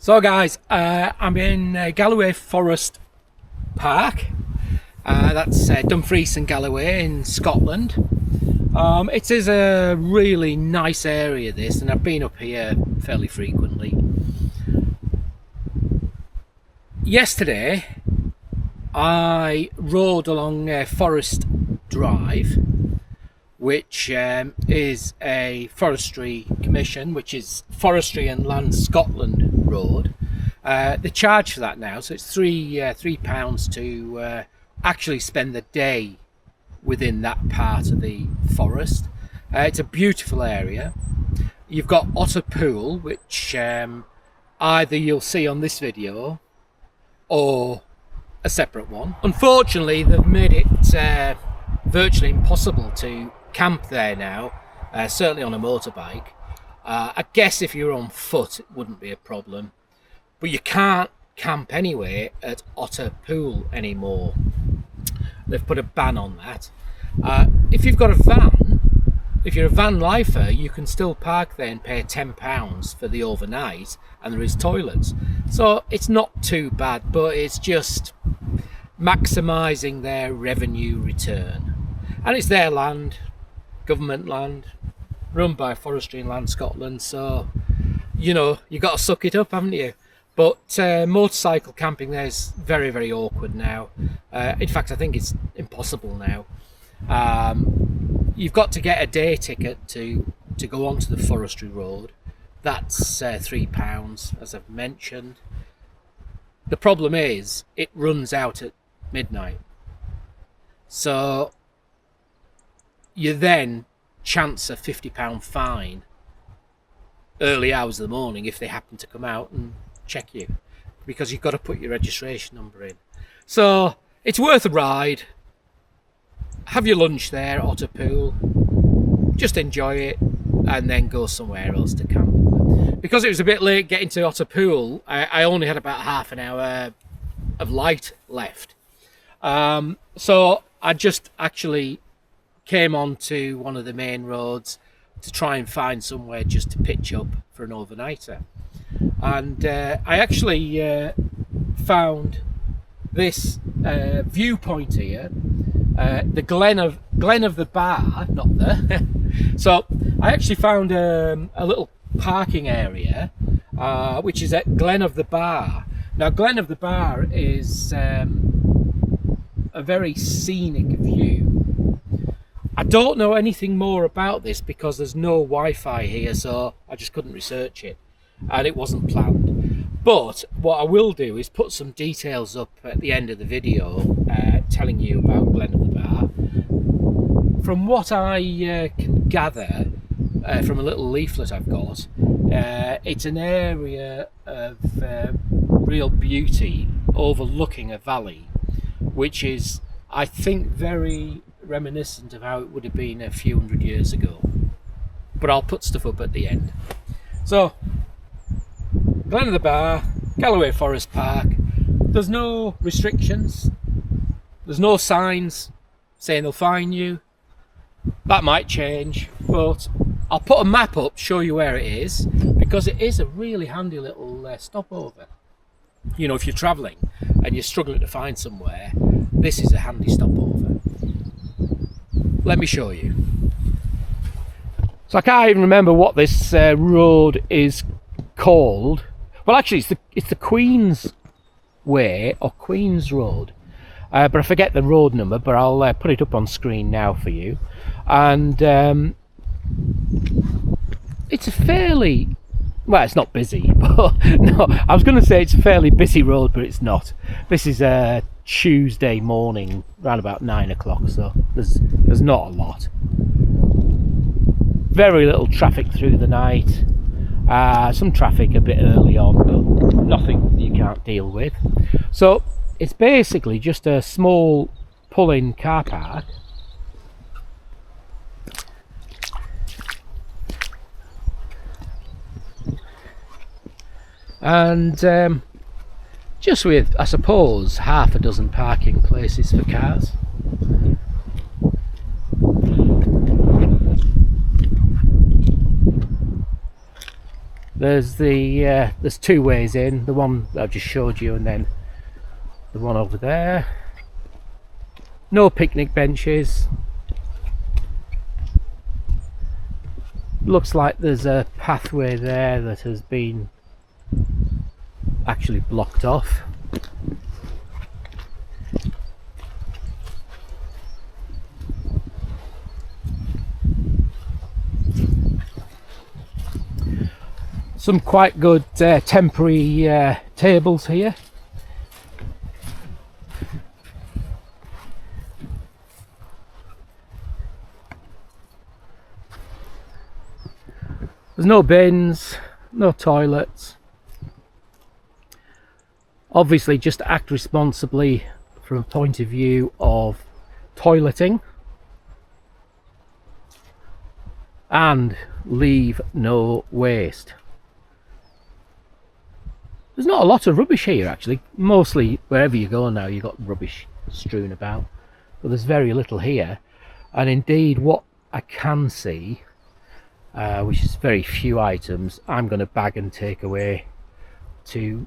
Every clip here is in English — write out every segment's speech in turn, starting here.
So guys, I'm in Galloway Forest Park. That's Dumfries and Galloway in Scotland. It is a really nice area, this, and I've been up here fairly frequently. Yesterday I rode along Forest Drive, which is a forestry commission, which is Forestry and Land Scotland road. They charge for that now, so it's £3 to actually spend the day within that part of the forest. It's a beautiful area. You've got Otter Pool, which either you'll see on this video or a separate one. Unfortunately, they've made it virtually impossible to camp there now, certainly on a motorbike. I guess if you're on foot it wouldn't be a problem, but you can't camp anywhere at Otter Pool anymore. They've put a ban on that. If you've got a van, if you're a van lifer, you can still park there and pay £10 for the overnight, and there is toilets, so it's not too bad, but it's just maximising their revenue return. And it's their land, government land, run by Forestry and Land Scotland, so you know, you got to suck it up, haven't you? But motorcycle camping there is very, very awkward now. In fact, I think it's impossible now. You've got to get a day ticket to go onto the forestry road. That's £3, as I've mentioned. The problem is it runs out at midnight, so you then chance a £50 fine early hours of the morning if they happen to come out and check you, because you've got to put your registration number in. So it's worth a ride. Have your lunch there at Otter Pool, just enjoy it, and then go somewhere else to camp. Because it was a bit late getting to Otter Pool, I only had about half an hour of light left. So I just actually came onto one of the main roads to try and find somewhere just to pitch up for an overnighter. And I actually found this viewpoint here, the Glen of the Bar, not there. So I actually found a little parking area, which is at Glen of the Bar. Now, Glen of the Bar is a very scenic view. I don't know anything more about this because there's no Wi-Fi here, so I just couldn't research it, and it wasn't planned. But what I will do is put some details up at the end of the video telling you about Glen of the Bar. From what I can gather from a little leaflet I've got, it's an area of real beauty overlooking a valley, which is, I think, very reminiscent of how it would have been a few hundred years ago. But I'll put stuff up at the end. So, Glen of the Bar, Galloway Forest Park. There's no restrictions. There's no signs saying they'll fine you. That might change, but I'll put a map up, show you where it is, because it is a really handy little stopover. You know, if you're travelling and you're struggling to find somewhere, this is a handy stopover. Let me show you. So I can't even remember what this road is called. Well, actually, it's the Queen's Way or Queen's Road, but I forget the road number. But I'll put it up on screen now for you. And it's a fairly, well, it's not busy, but no, I was going to say it's a fairly busy road, but it's not. This is a Tuesday morning, around about 9 o'clock, so there's not a lot. Very little traffic through the night. Some traffic a bit early on, but nothing you can't deal with. So it's basically just a small pull-in car park. And just with, I suppose, half a dozen parking places for cars. There's there's two ways in, the one that I've just showed you and then the one over there. No picnic benches. Looks like there's a pathway there that has been actually blocked off. Some quite good temporary tables here. There's no bins, no toilets. Obviously, just act responsibly from a point of view of toileting, and leave no waste. There's not a lot of rubbish here actually. Mostly wherever you go now you've got rubbish strewn about, but there's very little here. And indeed what I can see, which is very few items, I'm going to bag and take away to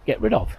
get rid of.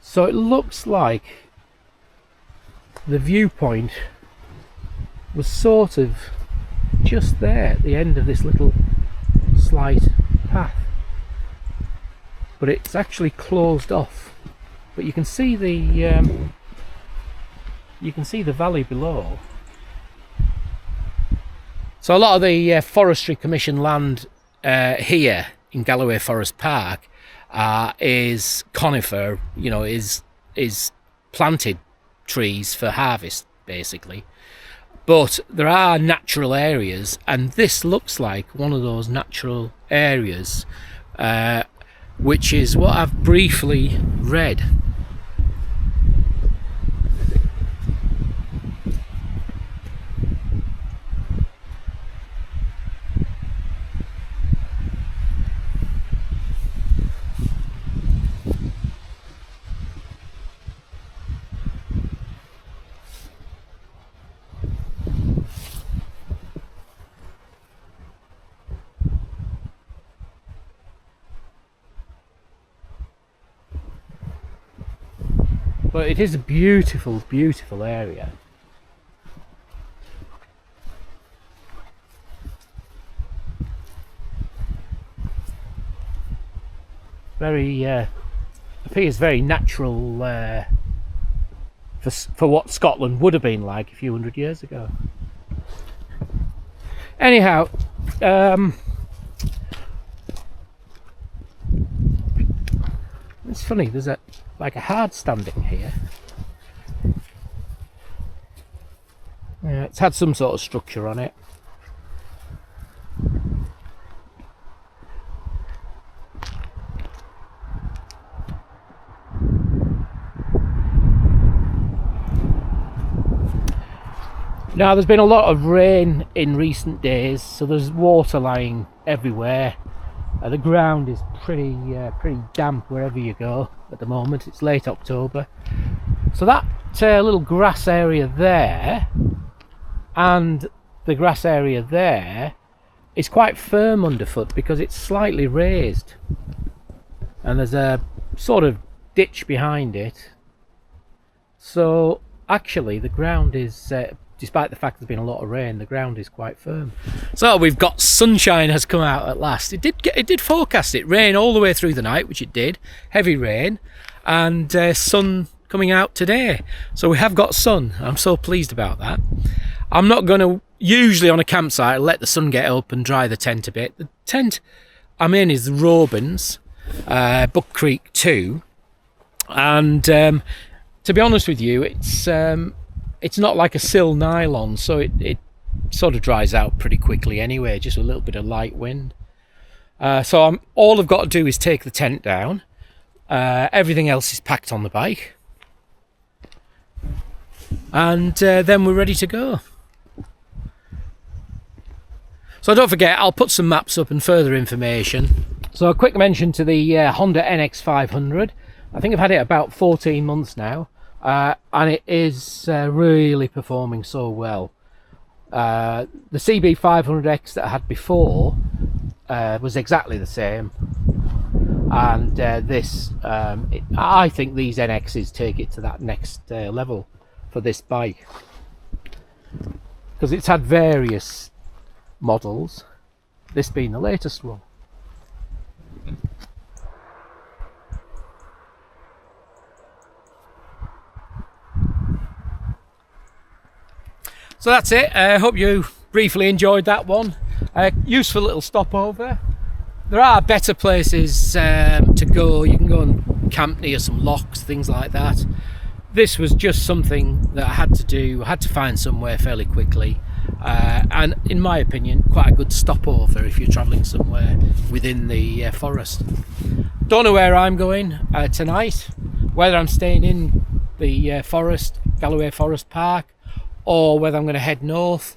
So it looks like the viewpoint was sort of just there at the end of this little slight path, but it's actually closed off. But you can see the valley below. So a lot of the Forestry Commission land here in Galloway Forest Park is conifer, you know, is planted trees for harvest basically. But there are natural areas, and this looks like one of those natural areas, which is what I've briefly read. But it is a beautiful, beautiful area. Very, appears very natural for what Scotland would have been like a few hundred years ago. Anyhow, it's funny, there's like a hard standing here. Yeah, it's had some sort of structure on it. Now there's been a lot of rain in recent days, so there's water lying everywhere. The ground is pretty damp wherever you go at the moment. It's late October, so that little grass area there and the grass area there is quite firm underfoot because it's slightly raised, and there's a sort of ditch behind it. So actually the ground is, despite the fact there's been a lot of rain, the ground is quite firm. So we've got sunshine has come out at last. It did forecast it rain all the way through the night, which it did, heavy rain, and sun coming out today. So we have got sun. I'm so pleased about that. I'm not going to, usually on a campsite, let the sun get up and dry the tent a bit. The tent I'm in is the Robins, Buck Creek 2, and to be honest with you, it's not like a sill nylon, so it sort of dries out pretty quickly anyway, just a little bit of light wind. So all I've got to do is take the tent down. Everything else is packed on the bike, and then we're ready to go. So don't forget, I'll put some maps up and further information So a quick mention to the Honda NX500. I think I've had it about 14 months now, and it is really performing so well. The CB500X that I had before was exactly the same, and I think these NXs take it to that next level for this bike, because it's had various models, this being the latest one. So that's it. I hope you briefly enjoyed that one. Useful little stopover. There are better places to go. You can go and camp near some locks, things like that. This was just something that I had to do. I had to find somewhere fairly quickly, and in my opinion, quite a good stopover if you're travelling somewhere within the forest. Don't know where I'm going tonight, whether I'm staying in the forest, Galloway Forest Park, or whether I'm going to head north.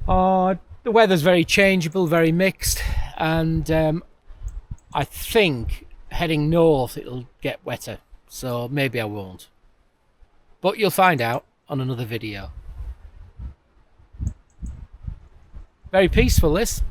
The weather's very changeable, very mixed, and I think heading north it'll get wetter, so maybe I won't. But you'll find out on another video. Very peaceful, this.